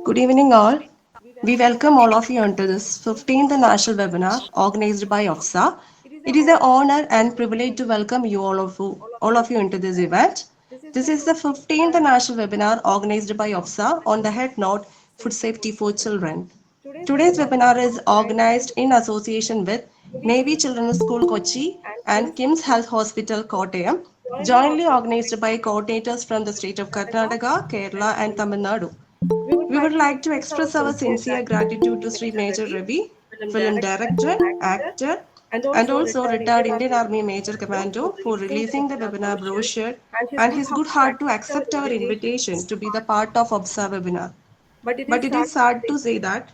Good evening, all. We welcome all of you onto this 15th National Webinar organized by OFSA. It is an honor and privilege to welcome all of you into this event. This is the 15th National Webinar organized by OFSA on the head note Food Safety for Children. Today's webinar is organized in association with Navy Children's School Kochi and KIMS Health Hospital Kottayam, jointly organized by coordinators from the state of Karnataka, Kerala, and Tamil Nadu. We would like to express our sincere gratitude to Sri Major Ravi, film director, actor, and also retired Indian Army Major Commando, for releasing the webinar brochure and his good heart to accept our invitation to be the part of OBSA webinar. But it is sad to say that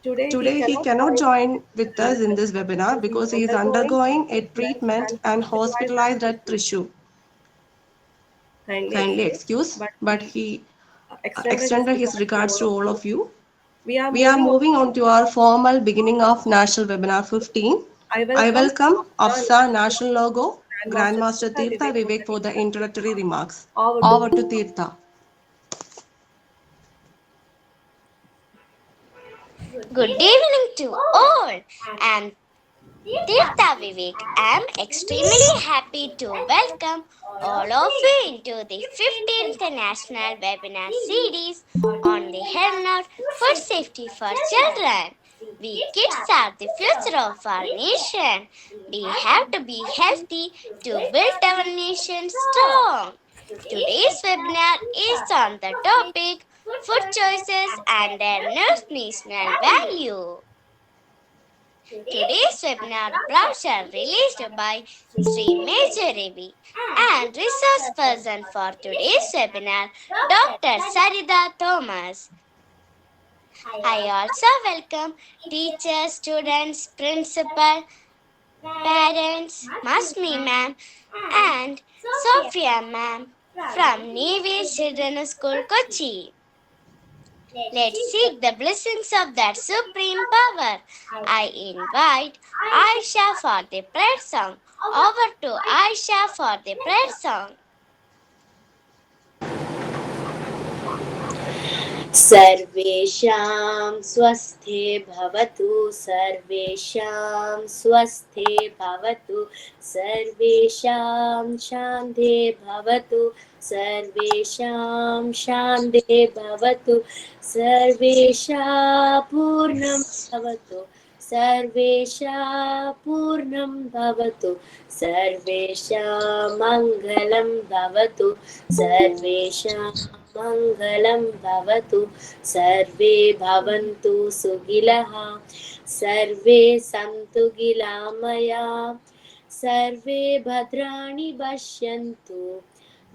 today he cannot join with us in this webinar because he is undergoing a treatment and hospitalized at Thrissur. Kindly excuse, but he extended his regards to all of you. We are moving on to our formal beginning of National Webinar 15. I welcome AFSA National Logo, Grandmaster Tirtha Vivek for the introductory remarks. Over to Tirtha. Good evening to all. I'm Tirtha Vivek. I'm extremely happy to welcome all of you into the 15th National Webinar Series on the Health Food Safety for Children. We kids are the future of our nation. We have to be healthy to build our nation strong. Today's webinar is on the topic food choices and their nutritional value. Today's webinar brochure released by Sri Major Ravi and resource person for today's webinar, Dr. Sarida Thomas. I also welcome teachers, students, principal, parents, Masmi ma'am and Sophia ma'am from Navy Children's School Kochi. Let's seek the blessings of that supreme power. I invite Aisha for the prayer song. Over to Aisha for the prayer song. सर्वेषां स्वस्थे भवतु सर्वेषां स्वस्थे भवतु सर्वेषां शान्ते भवतु सर्वेषां शान्ते भवतु सर्वेषां पूर्णं भवतु सर्वेषां पूर्णं भवतु सर्वेषां मङ्गलं भवतु सर्वेषां मङ्गलं भवतु सर्वे भवन्तु सुखिनः सर्वे सन्तु गिलामया सर्वे भद्राणि पश्यन्तु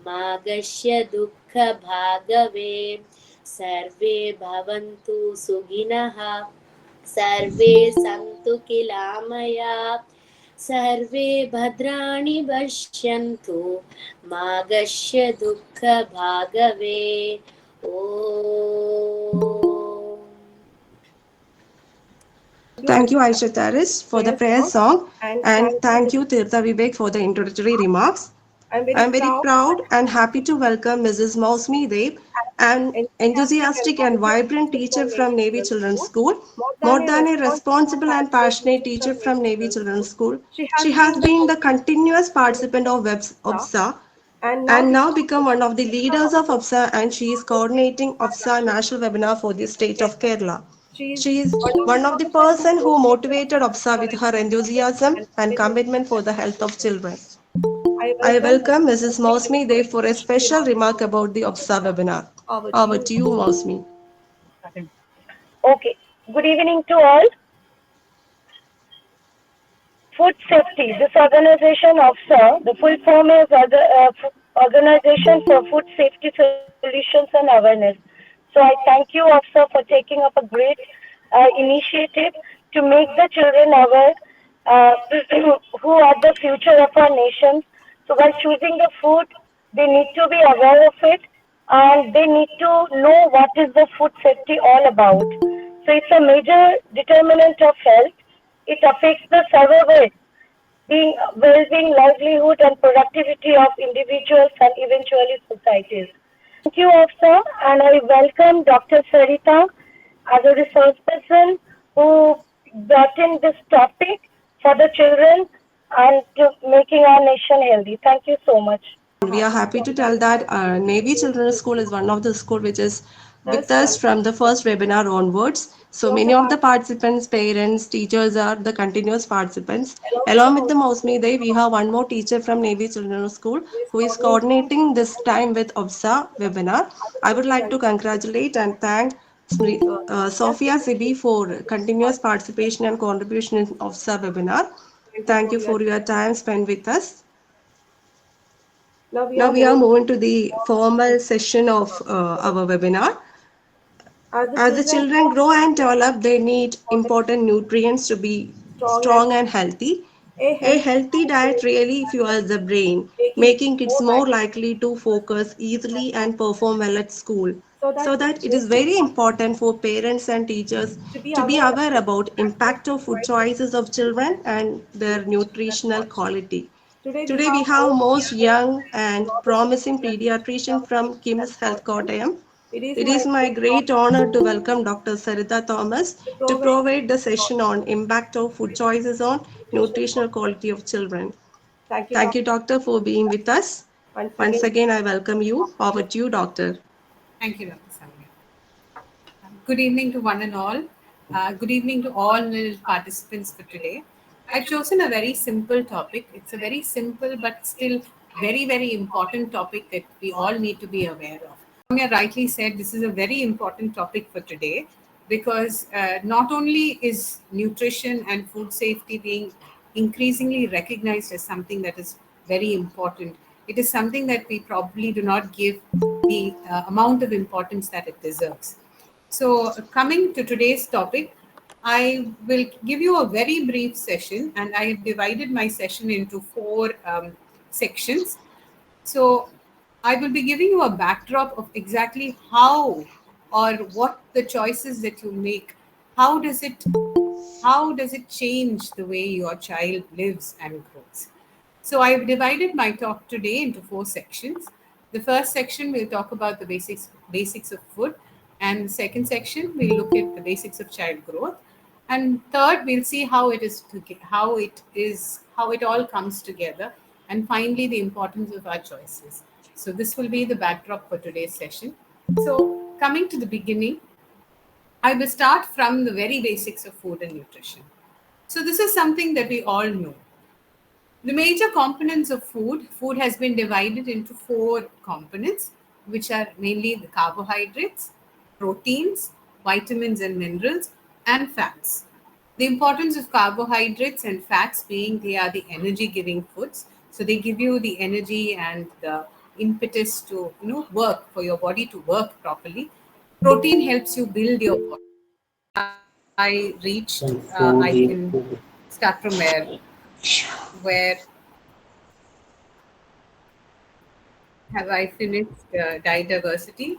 मा कस्य दुःखभाग्भवे सर्वे भवन्तु सुखिनः सर्वे सन्तु गिलामया सर्वे भद्राणि पश्यन्तु मा कस्य दुःखभाग्भवे Thank you, Aisha Taris, for the prayer song, and thank you, Tirtha Vivek, for the introductory remarks. I'm very proud and happy to welcome Mrs. Mausmi Dev, an enthusiastic and vibrant teacher from Navy Children's School. More than a responsible and passionate teacher from Navy Children's School, she has been the continuous participant of OBSA and now become one of the leaders of OBSA, and she is coordinating OBSA National Webinar for the state of Kerala. She is one of the person who motivated OBSA with her enthusiasm and commitment for the health of children. I welcome Mrs. Mausmi Dev for a special remark about the OBSA webinar. Over to you, Mausmi. Okay. Good evening to all. Food safety. This organization, OFSA, the full form is Organization for Food Safety Solutions and Awareness. So I thank you, OFSA, for taking up a great initiative to make the children aware who are the future of our nation. So while choosing the food, they need to be aware of it and they need to know what is the food safety all about. So it's a major determinant of health. It affects the survival, well-being, livelihood, and productivity of individuals and eventually societies. Thank you, Afsa, and I welcome Dr. Sarita as a resource person who brought in this topic for the children and to making our nation healthy. Thank you so much. We are happy to tell that Navy Children's School is one of the school which is with us from the first webinar onwards. So many of the participants, parents, teachers are the continuous participants. Along with the Mausmi, we have one more teacher from Navy Children's School who is coordinating this time with OBSA webinar. I would like to congratulate and thank Sophia Sibi for continuous participation and contribution in OBSA webinar. Thank you for your time spent with us. Now we are moving to the formal session of our webinar. As the children grow and develop, they need important nutrients to be strong and healthy. A healthy diet really fuels the brain, making kids more likely to focus easily and perform well at school. So that it is very important for parents and teachers to be aware about impact of food choices of children and their nutritional quality. Today we have most young and promising pediatrician from KIMS Health Kottayam. It is my great honor to welcome Dr. Sarita Thomas to provide the session on impact of food choices on nutritional quality of children. Thank you, Doctor, for being with us. Once again, I welcome you. Over to you, Doctor. Thank you, Dr. Samia. Good evening to one and all. Good evening to all little participants for today. I've chosen a very simple topic. It's a very simple but still very, very important topic that we all need to be aware of. Samia rightly said this is a very important topic for today because not only is nutrition and food safety being increasingly recognized as something that is very important, it is something that we probably do not give the amount of importance that it deserves. So, coming to today's topic, I will give you a very brief session, and I have divided my session into four sections. So, I will be giving you a backdrop of exactly how or what the choices that you make, how does it change the way your child lives and grows. So I've divided my talk today into four sections. The first section will talk about the basics of food, and the second section we'll look at the basics of child growth, and third we'll see how it all comes together, and finally the importance of our choices. So this will be the backdrop for today's session. So coming to the beginning, I will start from the very basics of food and nutrition. So this is something that we all know. The major components of food has been divided into four components, which are mainly the carbohydrates, proteins, vitamins and minerals, and fats. The importance of carbohydrates and fats being they are the energy giving foods. So they give you the energy and the impetus to work for your body to work properly. Protein helps you build your body. I can start from where have I finished diet diversity?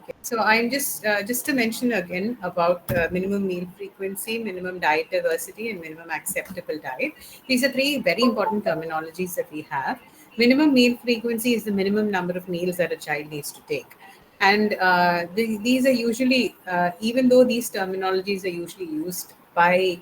Okay, so I'm just to mention again about minimum meal frequency, minimum diet diversity, and minimum acceptable diet. These are three very important terminologies that we have. Minimum meal frequency is the minimum number of meals that a child needs to take. And these are usually, even though these terminologies are usually used by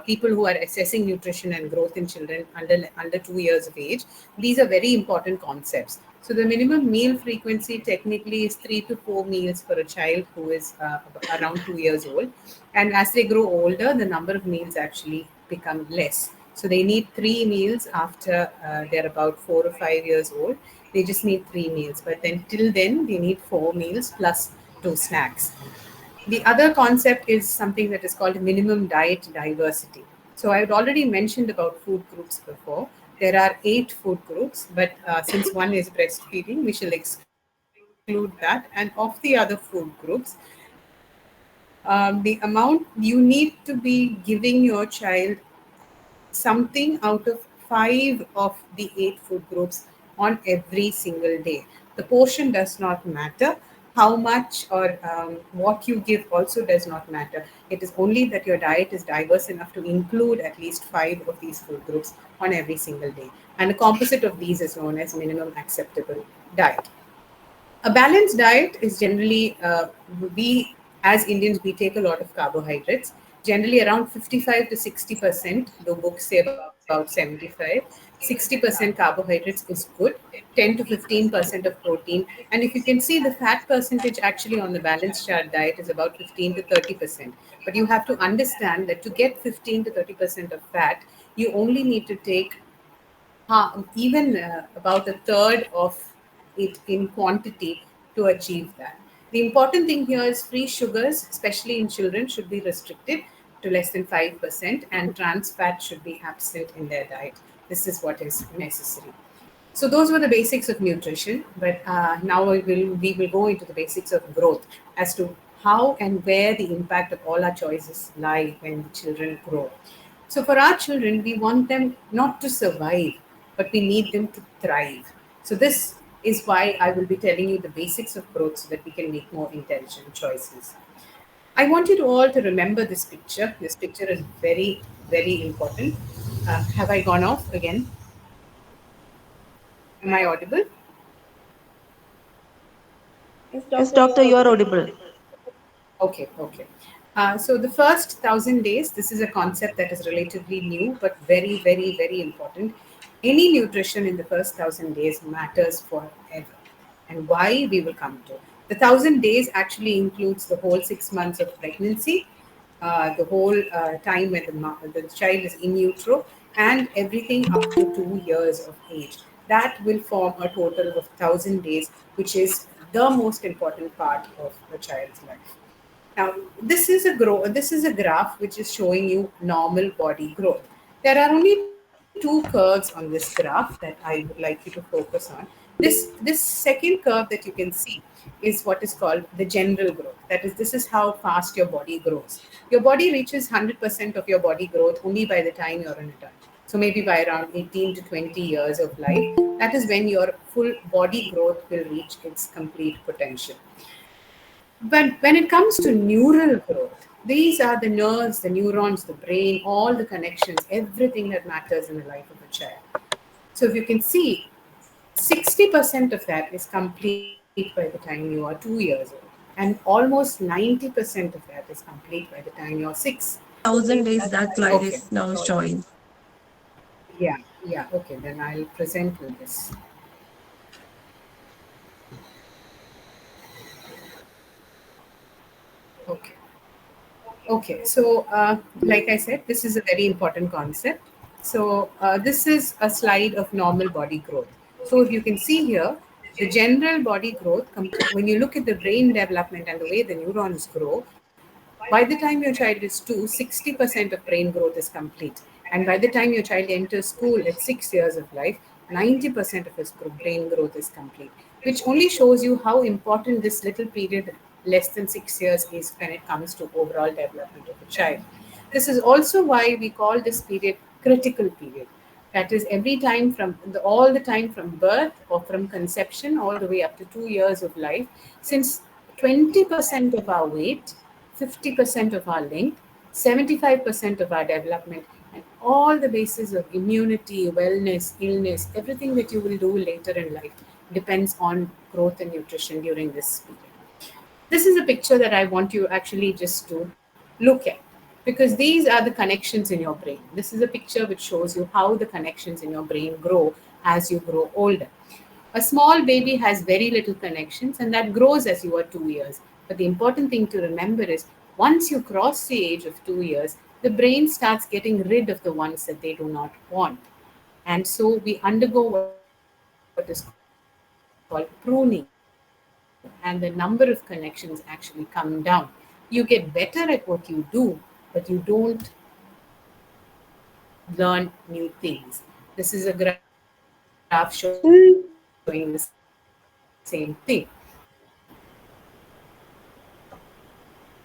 people who are assessing nutrition and growth in children under 2 years of age, these are very important concepts. So the minimum meal frequency technically is 3 to 4 meals for a child who is around 2 years old. And as they grow older, the number of meals actually become less. So they need 3 meals after they're about 4 or 5 years old. They just need 3 meals. But then till then, they need 4 meals plus 2 snacks. The other concept is something that is called minimum diet diversity. So I had already mentioned about food groups before. There are 8 food groups, but since one is breastfeeding, we shall exclude that. And of the other food groups, the amount you need to be giving your child something out of 5 of the 8 food groups on every single day. The portion does not matter. How much or what you give also does not matter. It is only that your diet is diverse enough to include at least 5 of these food groups on every single day. And the composite of these is known as minimum acceptable diet. A balanced diet is generally, we as Indians, we take a lot of carbohydrates, generally around 55 to 60%, though books say about 75. 60% carbohydrates is good, 10 to 15% of protein. And if you can see, the fat percentage actually on the balanced chart diet is about 15 to 30%. But you have to understand that to get 15 to 30% of fat, you only need to take even about a third of it in quantity to achieve that. The important thing here is free sugars, especially in children, should be restricted to less than 5%, and trans fat should be absent in their diet. This is what is necessary. So those were the basics of nutrition, but now we will go into the basics of growth as to how and where the impact of all our choices lie when the children grow. So for our children, we want them not to survive, but we need them to thrive. So this is why I will be telling you the basics of growth so that we can make more intelligent choices. I want you to all to remember this picture. This picture is very, very important. Have I gone off again? Am I audible? Yes, doctor, you are audible. Okay, okay. So the first 1,000 days, this is a concept that is relatively new, but very, very, very important. Any nutrition in the first 1,000 days matters forever. And why we will come to. The 1,000 days actually includes the whole 6 months of pregnancy, the whole time when the child is in utero, and everything up to 2 years of age. That will form a total of 1,000 days, which is the most important part of a child's life. Now, this is a graph which is showing you normal body growth. There are only two curves on this graph that I would like you to focus on. This second curve that you can see is what is called the general growth. That is, this is how fast your body grows. Your body reaches 100% of your body growth only by the time you're an adult. So maybe by around 18 to 20 years of life, that is when your full body growth will reach its complete potential. But when it comes to neural growth, these are the nerves, the neurons, the brain, all the connections, everything that matters in the life of a child. So if you can see, 60% of that is complete by the time you are 2 years old, and almost 90% of that is complete by the time you're 6. 1,000 days that slide Okay. is now showing. Yeah, yeah. Okay, then I'll present with this. Okay. Okay, so like I said, this is a very important concept. So this is a slide of normal body growth. So if you can see here, the general body growth, when you look at the brain development and the way the neurons grow, by the time your child is 60% of brain growth is complete. And by the time your child enters school at 6 years of life, 90% of his brain growth is complete, which only shows you how important this little period, less than 6 years, is when it comes to overall development of a child. This is also why we call this period critical period. That is, every time all the time from birth or from conception all the way up to 2 years of life, since 20% of our weight, 50% of our length, 75% of our development, and all the basis of immunity, wellness, illness, everything that you will do later in life depends on growth and nutrition during this period. This is a picture that I want you actually just to look at, because these are the connections in your brain. This is a picture which shows you how the connections in your brain grow as you grow older. A small baby has very little connections, and that grows as you are 2 years. But the important thing to remember is once you cross the age of 2 years, the brain starts getting rid of the ones that they do not want. And so we undergo what is called pruning, and the number of connections actually come down. You get better at what you do, but you don't learn new things. This is a graph showing the same thing.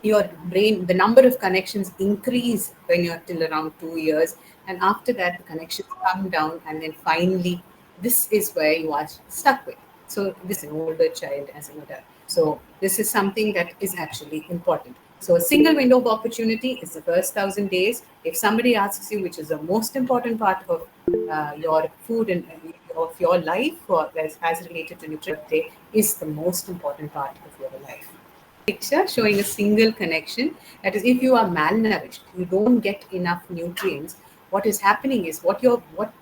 Your brain, the number of connections increase when you're till around 2 years, and after that, the connections come down, and then finally, this is where you are stuck with. So, this is an older child as an adult. So, this is something that is actually important. So, a single window of opportunity is the first 1,000 days. If somebody asks you which is the most important part of your food and of your life, or as related to nutrition, is the most important part of your life. Picture showing a single connection. That is, if you are malnourished, you don't get enough nutrients. What is happening is what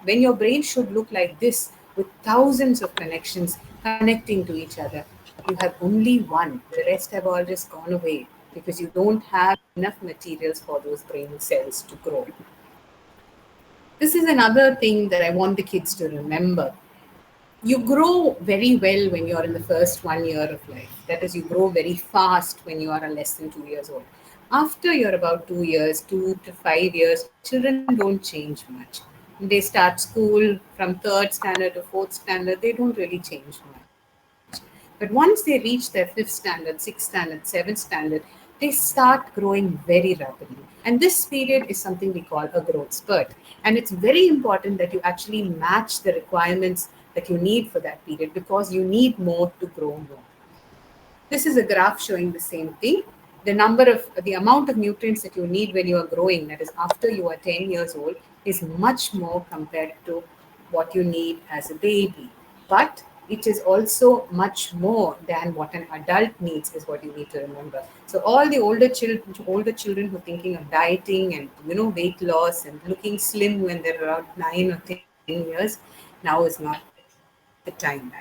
when your brain should look like this with thousands of connections connecting to each other, you have only one. The rest have all just gone away because you don't have enough materials for those brain cells to grow. This is another thing that I want the kids to remember. You grow very well when you're in the first 1 year of life. That is, you grow very fast when you are less than 2 years old. After you're about 2 years, 2 to 5 years, children don't change much. They start school from third standard to fourth standard, they don't really change much. But once they reach their fifth standard, sixth standard, seventh standard, they start growing very rapidly. And this period is something we call a growth spurt. And it's very important that you actually match the requirements that you need for that period because you need more to grow more. This is a graph showing the same thing. The amount of nutrients that you need when you are growing, that is after you are 10 years old, is much more compared to what you need as a baby. But it is also much more than what an adult needs, is what you need to remember. So all the older children who are thinking of dieting and weight loss and looking slim when they're around 9 or 10 years, now is not the time.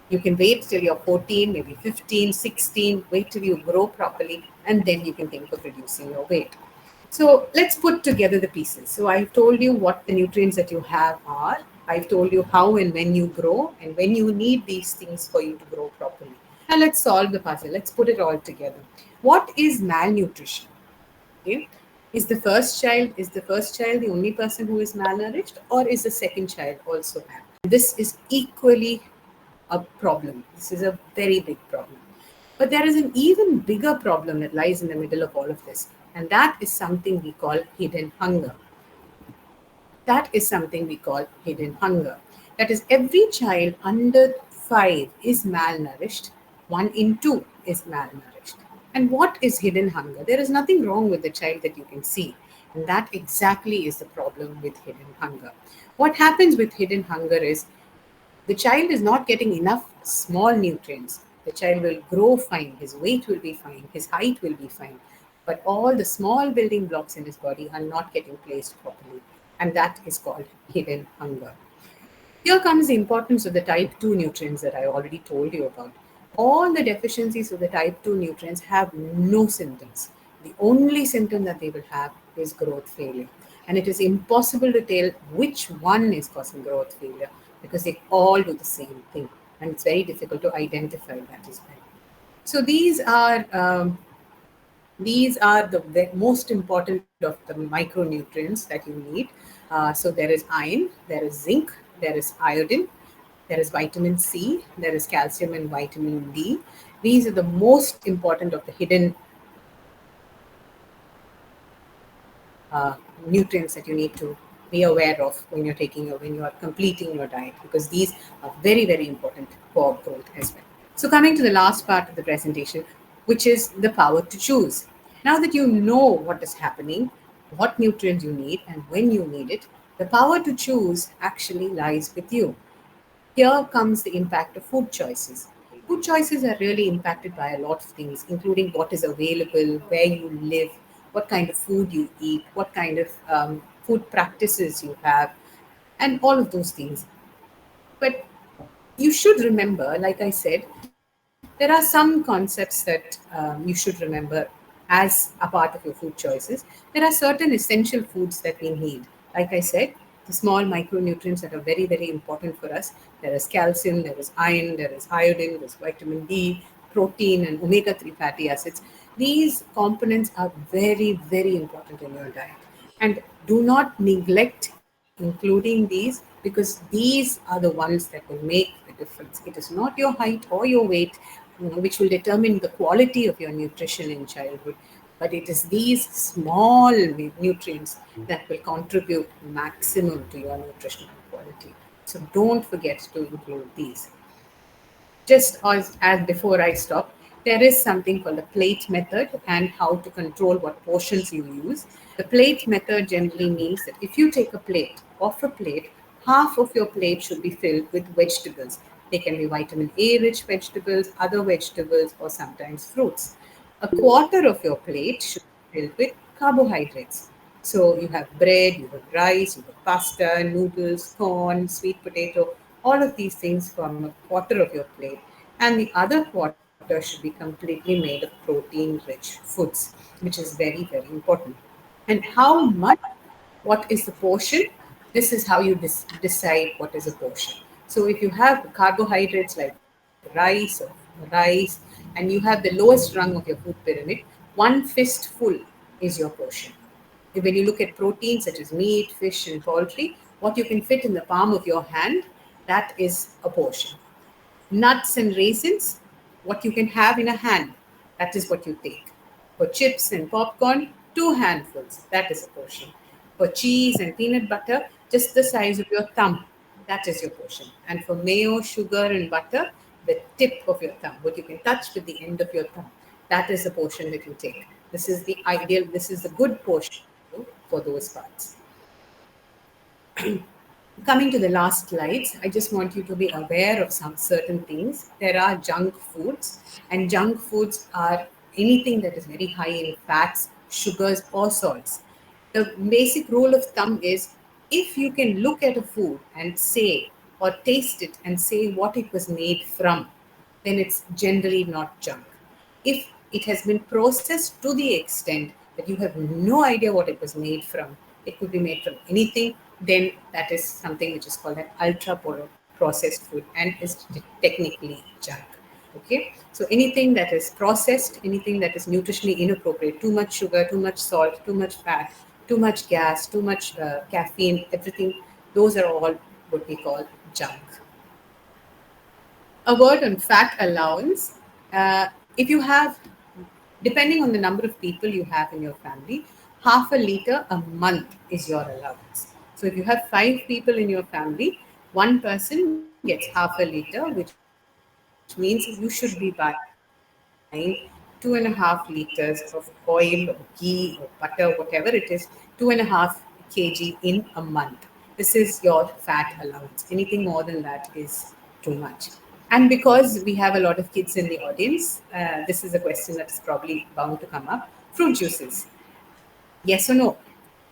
You can wait till you're 14, maybe 15, 16, wait till you grow properly, and then you can think of reducing your weight. So let's put together the pieces. So I've told you what the nutrients that you have are. I've told you how and when you grow and when you need these things for you to grow properly. Now let's solve the puzzle. Let's put it all together. What is malnutrition? Okay. Is the first child the only person who is malnourished, or is the second child also malnourished? This is equally a problem. This is a very big problem. But there is an even bigger problem that lies in the middle of all of this, and that is something we call hidden hunger. That is something we call hidden hunger. That is, every child under 5 is malnourished, 1 in 2 is malnourished. And what is hidden hunger? There is nothing wrong with the child that you can see. And that exactly is the problem with hidden hunger. What happens with hidden hunger is the child is not getting enough small nutrients. The child will grow fine, his weight will be fine, his height will be fine, but all the small building blocks in his body are not getting placed properly. And that is called hidden hunger. Here comes the importance of the type 2 nutrients that I already told you about. All the deficiencies of the type 2 nutrients have no symptoms. The only symptom that they will have is growth failure. And it is impossible to tell which one is causing growth failure because they all do the same thing. And it's very difficult to identify that as well. So these are the most important of the micronutrients that you need. So there is iron, there is zinc, there is iodine, there is vitamin C, there is calcium and vitamin D. These are the most important of the hidden nutrients that you need to be aware of when you are completing your diet, because these are very, very important for growth as well. So coming to the last part of the presentation, which is the power to choose. Now that you know what is happening, what nutrients you need and when you need it, the power to choose actually lies with you. Here comes the impact of food choices. Food choices are really impacted by a lot of things, including what is available, where you live, what kind of food you eat, what kind of food practices you have, and all of those things. But you should remember, like I said, there are some concepts that you should remember as a part of your food choices. There are certain essential foods that we need. Like I said, the small micronutrients that are very, very important for us. There is calcium, there is iron, there is iodine, there is vitamin D, protein, and omega-3 fatty acids. These components are very, very important in your diet. And do not neglect including these, because these are the ones that will make the difference. It is not your height or your weight which will determine the quality of your nutrition in childhood, but it is these small nutrients that will contribute maximum to your nutritional quality. So don't forget to include these. Just as before I stop, there is something called the plate method and how to control what portions you use. The plate method generally means that if you take a plate, off a plate, half of your plate should be filled with vegetables. They can be vitamin A rich vegetables, other vegetables, or sometimes fruits. A quarter of your plate should be filled with carbohydrates. So you have bread, you have rice, you have pasta, noodles, corn, sweet potato, all of these things form a quarter of your plate. And the other quarter should be completely made of protein rich foods, which is very, very important. And how much, what is the portion? This is how you decide what is a portion. So if you have carbohydrates like rice, and you have the lowest rung of your food pyramid, one fistful is your portion. When you look at proteins such as meat, fish, and poultry, what you can fit in the palm of your hand, that is a portion. Nuts and raisins, what you can have in a hand, that is what you take. For chips and popcorn, two handfuls, that is a portion. For cheese and peanut butter, just the size of your thumb, that is your portion. And for mayo, sugar, and butter, the tip of your thumb, what you can touch with the end of your thumb, that is the portion that you take. This is the ideal, this is the good portion for those parts. Coming to the last slides, I just want you to be aware of some certain things. There are junk foods, and junk foods are anything that is very high in fats, sugars, or salts. The basic rule of thumb is if you can look at a food and say, or taste it and say what it was made from, then it's generally not junk. If it has been processed to the extent that you have no idea what it was made from, it could be made from anything, then that is something which is called an ultra processed food and is technically junk. Okay, so anything that is processed, anything that is nutritionally inappropriate, too much sugar, too much salt, too much fat, too much gas, too much caffeine, everything, those are all what we call junk. A word on fat allowance. If you have, depending on the number of people you have in your family, half a liter a month is your allowance. So if you have 5 people in your family, one person gets half a liter, which means you should be buying 2.5 liters of oil or ghee or butter, whatever it is, 2.5 kg in a month. This is your fat allowance. Anything more than that is too much. And because we have a lot of kids in the audience, this is a question that is probably bound to come up. Fruit juices, yes or no?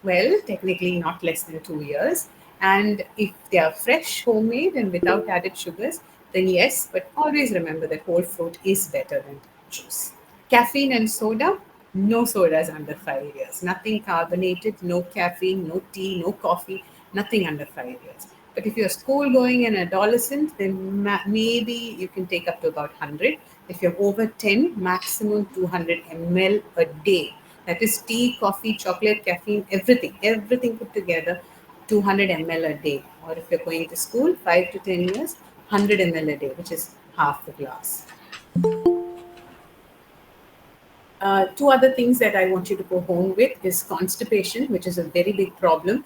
Well, technically not less than 2 years. And if they are fresh, homemade, and without added sugars, then yes, but always remember that whole fruit is better than juice. Caffeine and soda, no sodas under 5 years. Nothing carbonated, no caffeine, no tea, no coffee, nothing under 5 years. But if you're school going and adolescent, then maybe you can take up to about 100. If you're over 10, maximum 200 ml a day. That is tea, coffee, chocolate, caffeine, everything put together, 200 ml a day. Or if you're going to school, 5 to 10 years, 100 ml a day, which is half the glass. Two other things that I want you to go home with is constipation, which is a very big problem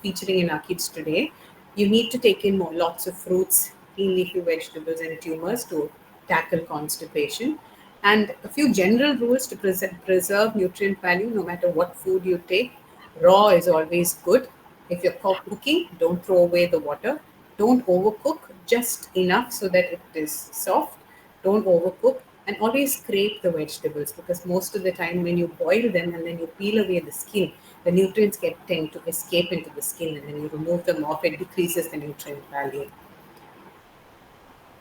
featuring in our kids today. You need to take in lots of fruits, green leafy vegetables, and tumors to tackle constipation. And a few general rules to preserve nutrient value no matter what food you take. Raw is always good. If you're cooking, don't throw away the water. Don't overcook, just enough so that it is soft. Don't overcook, and always scrape the vegetables, because most of the time when you boil them and then you peel away the skin, the nutrients tend to escape into the skin, and then you remove them off, it decreases the nutrient value.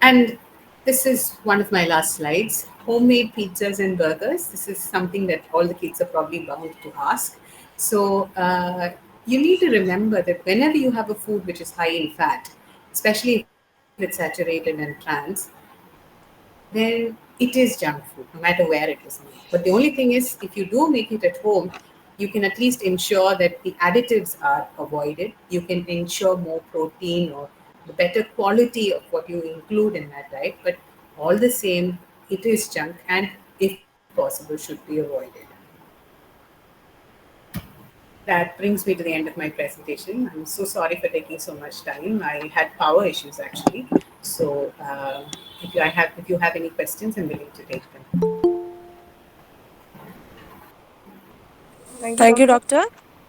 And this is one of my last slides. Homemade pizzas and burgers. This is something that all the kids are probably bound to ask. So you need to remember that whenever you have a food which is high in fat, especially if it's saturated and trans, then it is junk food, no matter where it is made. But the only thing is, if you do make it at home, you can at least ensure that the additives are avoided. You can ensure more protein or the better quality of what you include in that diet. But all the same, it is junk and, if possible, should be avoided. That brings me to the end of my presentation. I'm so sorry for taking so much time. I had power issues actually. So if you have any questions, I'm willing to take them. Thank you, doctor.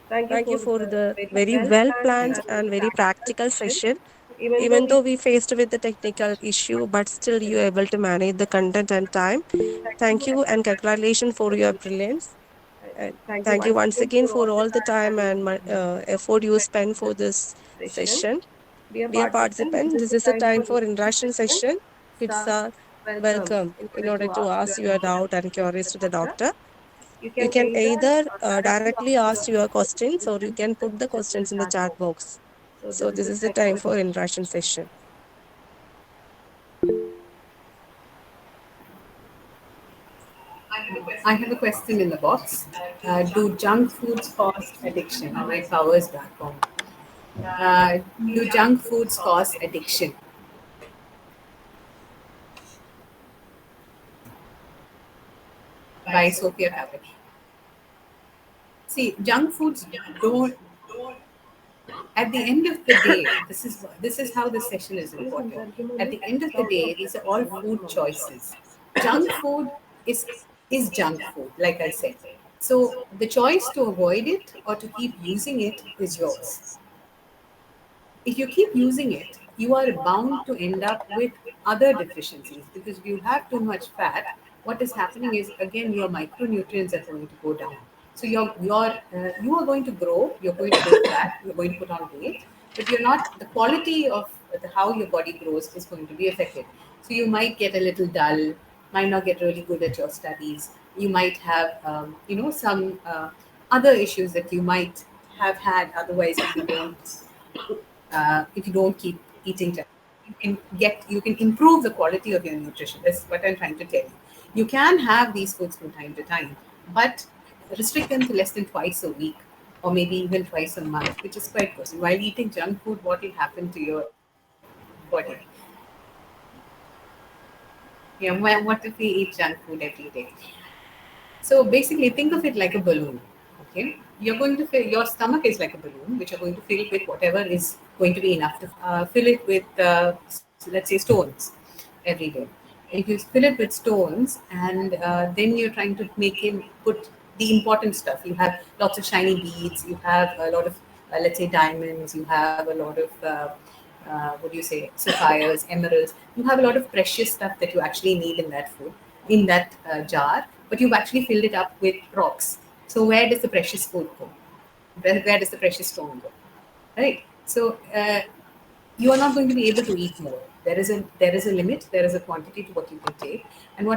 Thank you for the very well planned and very practical session. Even though we faced with the technical issue, but still you are able to manage the content and time. Thank you and congratulations for your brilliance. And thank you once again for all the time and effort you spent for this session. Dear participant, this is the time for interaction session. Kids are welcome in order to ask your doubt and queries to the doctor. You can either directly ask your questions or you can put the questions in the chat box. So this is the time for interaction session. I have a question in the box. Do junk foods cause addiction? My power's back on. Do junk foods cause addiction? By Sophia Caput. See, junk foods don't. At the end of the day, this is how this session is important. At the end of the day, these are all food choices. Junk food is is junk food, like I said. So the choice to avoid it or to keep using it is yours. If you keep using it, you are bound to end up with other deficiencies because if you have too much fat, what is happening is again your micronutrients are going to go down. So you are going to grow, you're going to grow fat, you're going to put on weight, but you're not the quality of how your body grows is going to be affected. So you might get a little dull, might not get really good at your studies. You might have some other issues that you might have had otherwise if you don't keep eating junk. You can improve the quality of your nutrition. That's what I'm trying to tell you. You can have these foods from time to time, but restrict them to less than twice a week or maybe even twice a month, which is quite good. While eating junk food, what will happen to your body? Yeah, what if we eat junk food every day? So basically, think of it like a balloon. Okay, you're going to fill your stomach is like a balloon, which you're going to fill with whatever is going to be enough to fill it with, let's say, stones every day. If you fill it with stones, and then you're trying to make him put the important stuff. You have lots of shiny beads. You have a lot of, let's say, diamonds. You have a lot of what do you say, sapphires, emeralds. You have a lot of precious stuff that you actually need in that food, in that jar, but you've actually filled it up with rocks. So where does the precious food go? Where does the precious stone go? Right. So you are not going to be able to eat more. There is a limit. There is a quantity to what you can take, and what